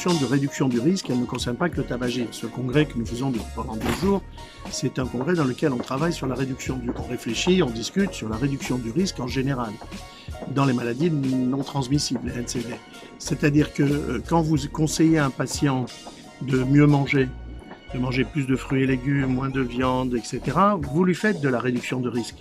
notion de réduction du risque, elle ne concerne pas que le tabagisme. Ce congrès que nous faisons pendant 2 jours, c'est un congrès dans lequel on travaille sur la réduction du... On réfléchit, on discute sur la réduction du risque en général, dans les maladies non transmissibles, les NCD. C'est-à-dire que quand vous conseillez à un patient de mieux manger, de manger plus de fruits et légumes, moins de viande, etc., vous lui faites de la réduction de risque.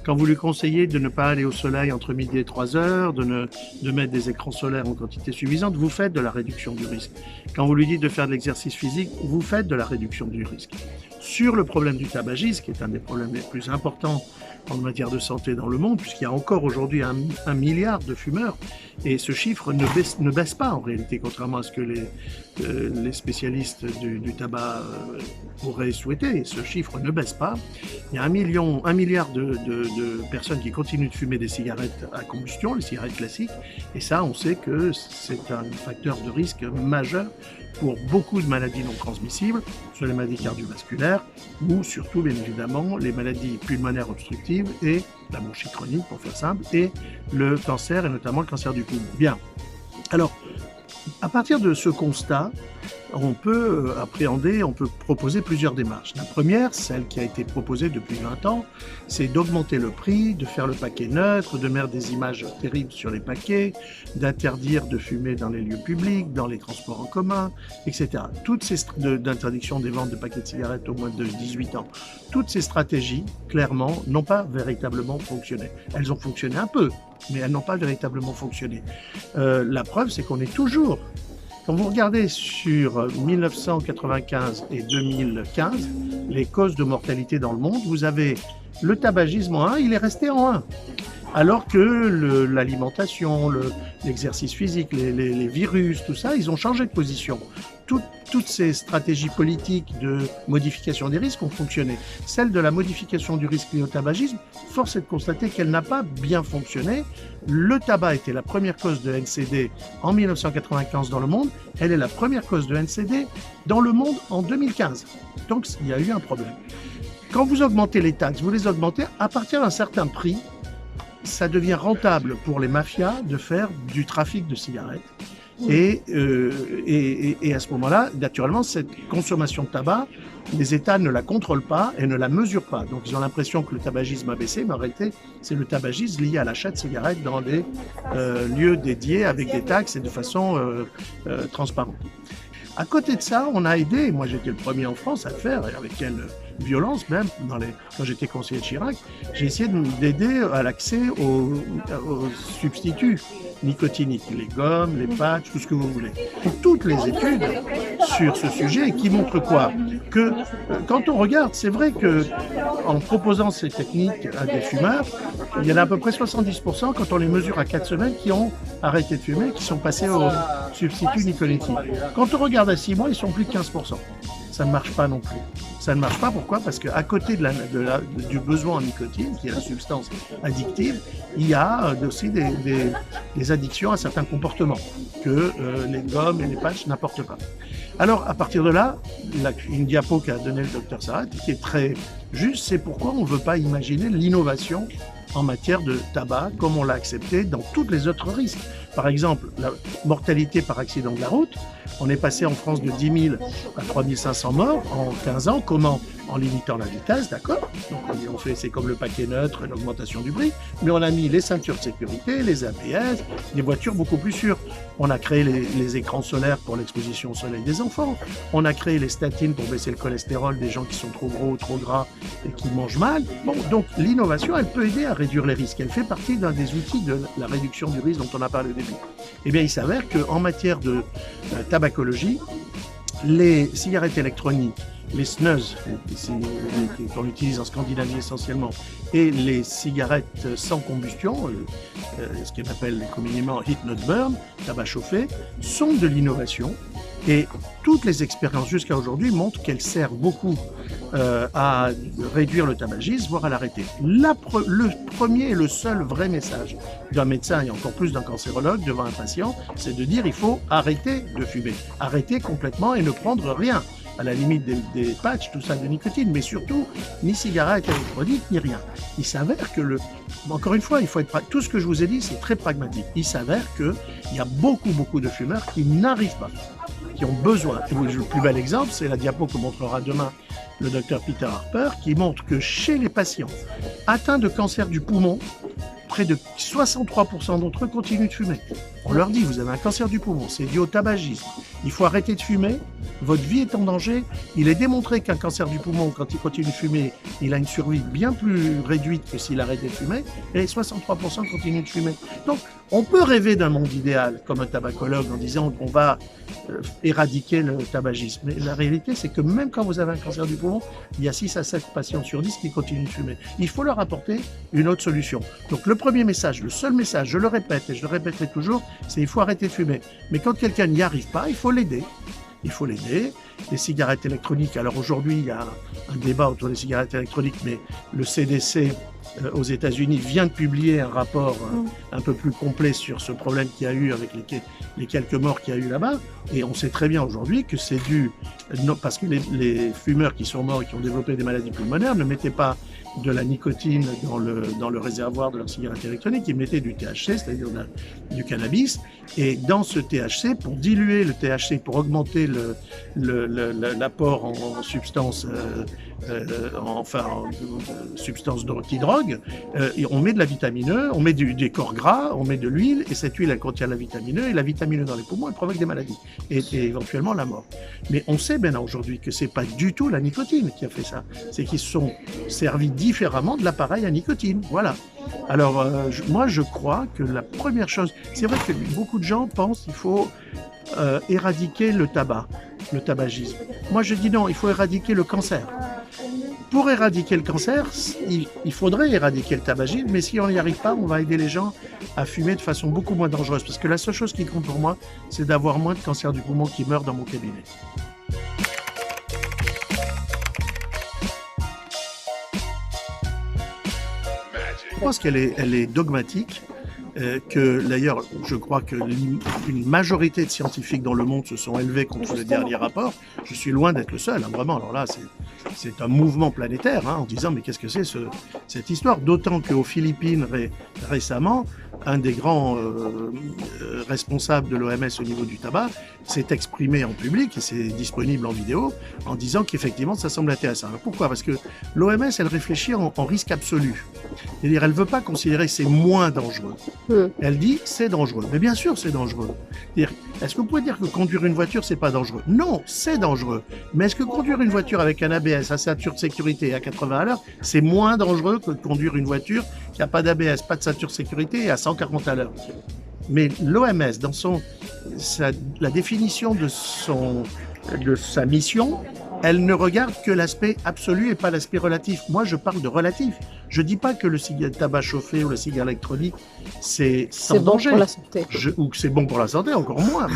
Quand vous lui conseillez de ne pas aller au soleil entre midi et 3 heures, de mettre des écrans solaires en quantité suffisante, vous faites de la réduction du risque. Quand vous lui dites de faire de l'exercice physique, vous faites de la réduction du risque. Sur le problème du tabagisme, qui est un des problèmes les plus importants en matière de santé dans le monde, puisqu'il y a encore aujourd'hui 1 milliard de fumeurs, et ce chiffre ne baisse pas en réalité, contrairement à ce que les spécialistes du tabac pourraient souhaiter. Ce chiffre ne baisse pas. Il y a 1 milliard de personnes qui continuent de fumer des cigarettes à combustion, les cigarettes classiques, et ça, on sait que c'est un facteur de risque majeur pour beaucoup de maladies non transmissibles, soit les maladies cardiovasculaires ou surtout, bien évidemment, les maladies pulmonaires obstructives et la bronchite chronique, pour faire simple, et le cancer, et notamment le cancer du poumon. Bien. Alors, à partir de ce constat, on peut appréhender, on peut proposer plusieurs démarches. La première, celle qui a été proposée depuis 20 ans, c'est d'augmenter le prix, de faire le paquet neutre, de mettre des images terribles sur les paquets, d'interdire de fumer dans les lieux publics, dans les transports en commun, etc. Toutes ces d'interdiction des ventes de paquets de cigarettes au moins de 18 ans, toutes ces stratégies, clairement, n'ont pas véritablement fonctionné. Elles ont fonctionné un peu, mais elles n'ont pas véritablement fonctionné. La preuve, c'est qu'on est toujours... Quand vous regardez sur 1995 et 2015, les causes de mortalité dans le monde, vous avez le tabagisme en 1, il est resté en 1. Alors que l'alimentation, l'exercice physique, les virus, tout ça, ils ont changé de position. Toutes ces stratégies politiques de modification des risques ont fonctionné. Celle de la modification du risque lié au tabagisme, force est de constater qu'elle n'a pas bien fonctionné. Le tabac était la première cause de NCD en 1995 dans le monde. Elle est la première cause de NCD dans le monde en 2015. Donc, il y a eu un problème. Quand vous augmentez les taxes, vous les augmentez à partir d'un certain prix. Ça devient rentable pour les mafias de faire du trafic de cigarettes. Et à ce moment-là, naturellement, cette consommation de tabac, les États ne la contrôlent pas et ne la mesurent pas. Donc, ils ont l'impression que le tabagisme a baissé, mais en réalité, c'est le tabagisme lié à l'achat de cigarettes dans des lieux dédiés avec des taxes et de façon transparente. À côté de ça, on a aidé, moi j'étais le premier en France à le faire, et avec quelle violence même, quand j'étais conseiller de Chirac, j'ai essayé d'aider à l'accès aux substituts nicotiniques, les gommes, les patchs, tout ce que vous voulez. Toutes les études sur ce sujet qui montrent quoi? Que quand on regarde, c'est vrai que en proposant ces techniques à des fumeurs, il y en a à peu près 70% quand on les mesure à 4 semaines qui ont arrêté de fumer, qui sont passés aux substituts nicotiniques. Quand on regarde à 6 mois, ils sont plus de 15%. Ça ne marche pas non plus. Ça ne marche pas, pourquoi? Parce qu'à côté du besoin en nicotine, qui est la substance addictive, il y a aussi des addictions à certains comportements que les gommes et les patchs n'apportent pas. Alors, à partir de là, une diapo qu'a donnée le docteur Sarrat, qui est très juste, c'est pourquoi on ne veut pas imaginer l'innovation en matière de tabac, comme on l'a accepté dans tous les autres risques. Par exemple, la mortalité par accident de la route, on est passé en France de 10 000 à 3 500 morts en 15 ans. Comment? En limitant la vitesse, d'accord? Donc on fait, c'est comme le paquet neutre, l'augmentation du prix, mais on a mis les ceintures de sécurité, les ABS, des voitures beaucoup plus sûres. On a créé les écrans solaires pour l'exposition au soleil des enfants. On a créé les statines pour baisser le cholestérol des gens qui sont trop gros, trop gras et qui mangent mal. Bon, donc l'innovation, elle peut aider à réduire les risques. Elle fait partie d'un des outils de la réduction du risque dont on a parlé au début. Eh bien, il s'avère qu'en matière de tabacologie, les cigarettes électroniques, les snus, qu'on utilise en Scandinavie essentiellement, et les cigarettes sans combustion, ce qu'on appelle communément heat not burn, tabac chauffé, sont de l'innovation. Et toutes les expériences jusqu'à aujourd'hui montrent qu'elles servent beaucoup à réduire le tabagisme, voire à l'arrêter. Le premier et le seul vrai message d'un médecin et encore plus d'un cancérologue devant un patient, c'est de dire il faut arrêter de fumer, arrêter complètement et ne prendre rien. À la limite des patchs, tout ça de nicotine, mais surtout ni cigarettes électroniques, ni rien. Il s'avère que encore une fois, il faut être tout ce que je vous ai dit, c'est très pragmatique. Il s'avère qu'il y a beaucoup de fumeurs qui n'arrivent pas qui ont besoin. Et le plus bel exemple, c'est la diapo que montrera demain le docteur Peter Harper, qui montre que chez les patients atteints de cancer du poumon, près de 63% d'entre eux continuent de fumer. On leur dit, vous avez un cancer du poumon, c'est dû au tabagisme. Il faut arrêter de fumer, votre vie est en danger. Il est démontré qu'un cancer du poumon, quand il continue de fumer, il a une survie bien plus réduite que s'il arrêtait de fumer, et 63% continuent de fumer. Donc, on peut rêver d'un monde idéal, comme un tabacologue, en disant qu'on va éradiquer le tabagisme. Mais la réalité, c'est que même quand vous avez un cancer du poumon, il y a 6 à 7 patients sur 10 qui continuent de fumer. Il faut leur apporter une autre solution. Donc, le premier message, le seul message, je le répète et je le répéterai toujours, c'est il faut arrêter de fumer. Mais quand quelqu'un n'y arrive pas, il faut l'aider. Il faut l'aider. Les cigarettes électroniques, alors aujourd'hui, il y a un débat autour des cigarettes électroniques, mais le CDC aux États-Unis vient de publier un rapport un peu plus complet sur ce problème qu'il y a eu avec les quelques morts qu'il y a eu là-bas. Et on sait très bien aujourd'hui que c'est dû, parce que les fumeurs qui sont morts et qui ont développé des maladies pulmonaires ne mettaient pas de la nicotine dans le réservoir de leur cigarette électronique, ils mettaient du THC, c'est-à-dire du cannabis. Et dans ce THC, pour diluer le THC, pour augmenter l'apport en substances, substances qui droguent, on met de la vitamine E, on met des corps gras, on met de l'huile, et cette huile, elle contient la vitamine E, et la vitamine E dans les poumons, elle provoque des maladies, et éventuellement la mort. Mais on sait maintenant aujourd'hui que c'est pas du tout la nicotine qui a fait ça, c'est qu'ils se sont servis différemment de l'appareil à nicotine, voilà. Alors, moi, je crois que la première chose, c'est vrai que beaucoup de gens pensent qu'il faut éradiquer le tabac, le tabagisme. Moi, je dis non, il faut éradiquer le cancer. Pour éradiquer le cancer, il faudrait éradiquer le tabagisme, mais si on n'y arrive pas, on va aider les gens à fumer de façon beaucoup moins dangereuse. Parce que la seule chose qui compte pour moi, c'est d'avoir moins de cancer du poumon qui meurt dans mon cabinet. Je pense qu'elle est dogmatique, que d'ailleurs, je crois qu'une majorité de scientifiques dans le monde se sont élevés contre le dernier rapport. Je suis loin d'être le seul, hein, vraiment. Alors là, c'est un mouvement planétaire, hein, en disant mais qu'est-ce que c'est cette histoire? D'autant qu'aux Philippines, récemment, un des grands responsables de l'OMS au niveau du tabac s'est exprimé en public, et c'est disponible en vidéo, en disant qu'effectivement ça semble intéressant. Alors pourquoi? Parce que l'OMS, elle réfléchit en risque absolu. C'est-à-dire, elle ne veut pas considérer que c'est moins dangereux. Elle dit c'est dangereux. Mais bien sûr, c'est dangereux. Est-ce que vous pouvez dire que conduire une voiture, c'est pas dangereux? Non, c'est dangereux. Mais est-ce que conduire une voiture avec un ABS, à ceinture de sécurité et à 80 à l'heure, c'est moins dangereux que de conduire une voiture qui n'a pas d'ABS, pas de ceinture de sécurité et à 140 à l'heure? Mais l'OMS, dans la définition de sa mission, elle ne regarde que l'aspect absolu et pas l'aspect relatif. Moi, je parle de relatif. Je ne dis pas que le tabac chauffé ou la cigarette électronique, c'est sans danger. C'est bon pour la santé. Ou que c'est bon pour la santé, encore moins.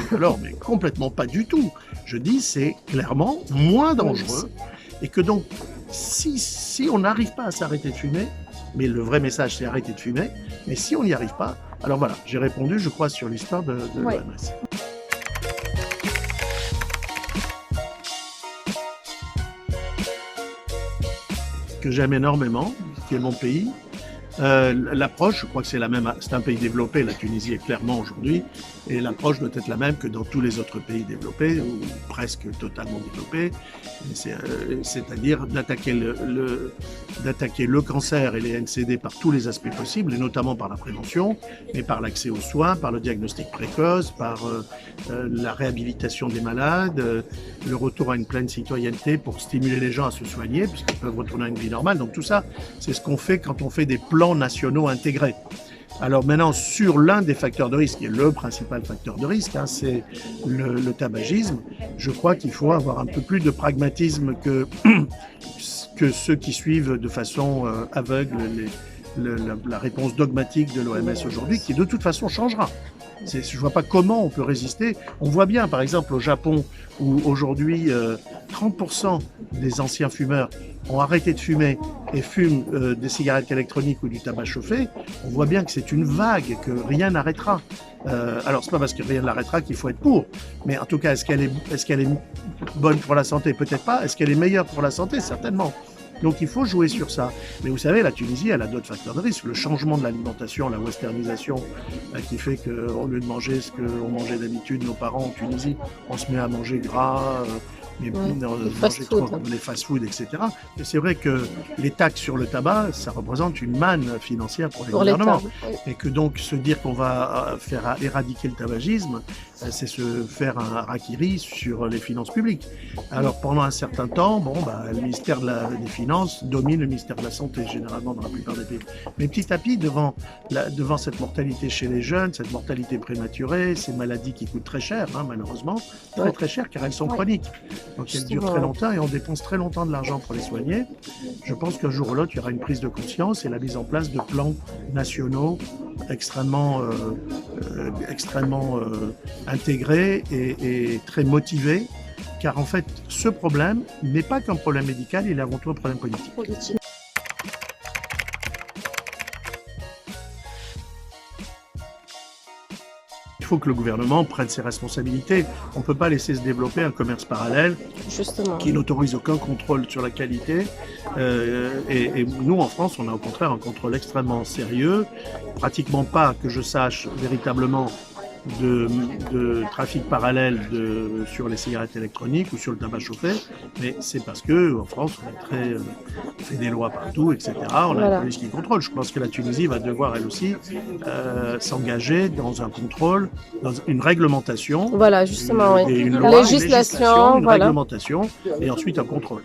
Mais complètement pas du tout. Je dis c'est clairement moins dangereux. Et que donc, si on n'arrive pas à s'arrêter de fumer, mais le vrai message, c'est arrêter de fumer, mais si on n'y arrive pas, alors voilà, j'ai répondu, je crois, sur l'histoire de l'OMS. Que j'aime énormément, qui est mon pays. L'approche, je crois que c'est la même, c'est un pays développé, la Tunisie est clairement aujourd'hui, et l'approche doit être la même que dans tous les autres pays développés, ou presque totalement développés, c'est-à-dire d'attaquer le cancer et les NCD par tous les aspects possibles, et notamment par la prévention, mais par l'accès aux soins, par le diagnostic précoce, par la réhabilitation des malades, le retour à une pleine citoyenneté pour stimuler les gens à se soigner, puisqu'ils peuvent retourner à une vie normale. Donc tout ça, c'est ce qu'on fait quand on fait des plans nationaux intégrés. Alors maintenant, sur l'un des facteurs de risque, qui est le principal facteur de risque, hein, c'est le tabagisme, je crois qu'il faut avoir un peu plus de pragmatisme que ceux qui suivent de façon aveugle la réponse dogmatique de l'OMS aujourd'hui, qui de toute façon changera. Je ne vois pas comment on peut résister. On voit bien, par exemple, au Japon, où aujourd'hui 30% des anciens fumeurs ont arrêté de fumer et fument des cigarettes électroniques ou du tabac chauffé. On voit bien que c'est une vague, que rien n'arrêtera. Alors, c'est pas parce que rien ne l'arrêtera qu'il faut être pour. Mais en tout cas, est-ce qu'elle est bonne pour la santé? Peut-être pas. Est-ce qu'elle est meilleure pour la santé? Certainement. Donc il faut jouer sur ça. Mais vous savez, la Tunisie, elle a d'autres facteurs de risque. Le changement de l'alimentation, la westernisation, qui fait qu'au lieu de manger ce qu'on mangeait d'habitude, nos parents en Tunisie, on se met à manger gras, les fast-food, etc. Et c'est vrai que les taxes sur le tabac, ça représente une manne financière pour les gouvernements. Et que donc se dire qu'on va faire éradiquer le tabagisme, c'est se faire un harakiri sur les finances publiques. Alors pendant un certain temps, le ministère des Finances domine le ministère de la Santé, généralement dans la plupart des pays. Mais petit à petit, devant cette mortalité chez les jeunes, cette mortalité prématurée, ces maladies qui coûtent très cher, malheureusement, très cher car elles sont chroniques. Donc elles durent très longtemps et on dépense très longtemps de l'argent pour les soigner. Je pense qu'un jour ou l'autre, il y aura une prise de conscience et la mise en place de plans nationaux extrêmement intégrés et très motivés. Car en fait, ce problème n'est pas qu'un problème médical, il est avant tout un problème politique. Il faut que le gouvernement prenne ses responsabilités. On ne peut pas laisser se développer un commerce parallèle qui n'autorise aucun contrôle sur la qualité. Et nous, en France, on a au contraire un contrôle extrêmement sérieux. Pratiquement pas, que je sache, véritablement de trafic parallèle sur les cigarettes électroniques ou sur le tabac chauffé, mais c'est parce que en France on fait des lois partout, etc. On a une police qui contrôle. Je pense que la Tunisie va devoir elle aussi s'engager dans un contrôle, dans une réglementation, justement, une loi, législation, une réglementation et ensuite un contrôle.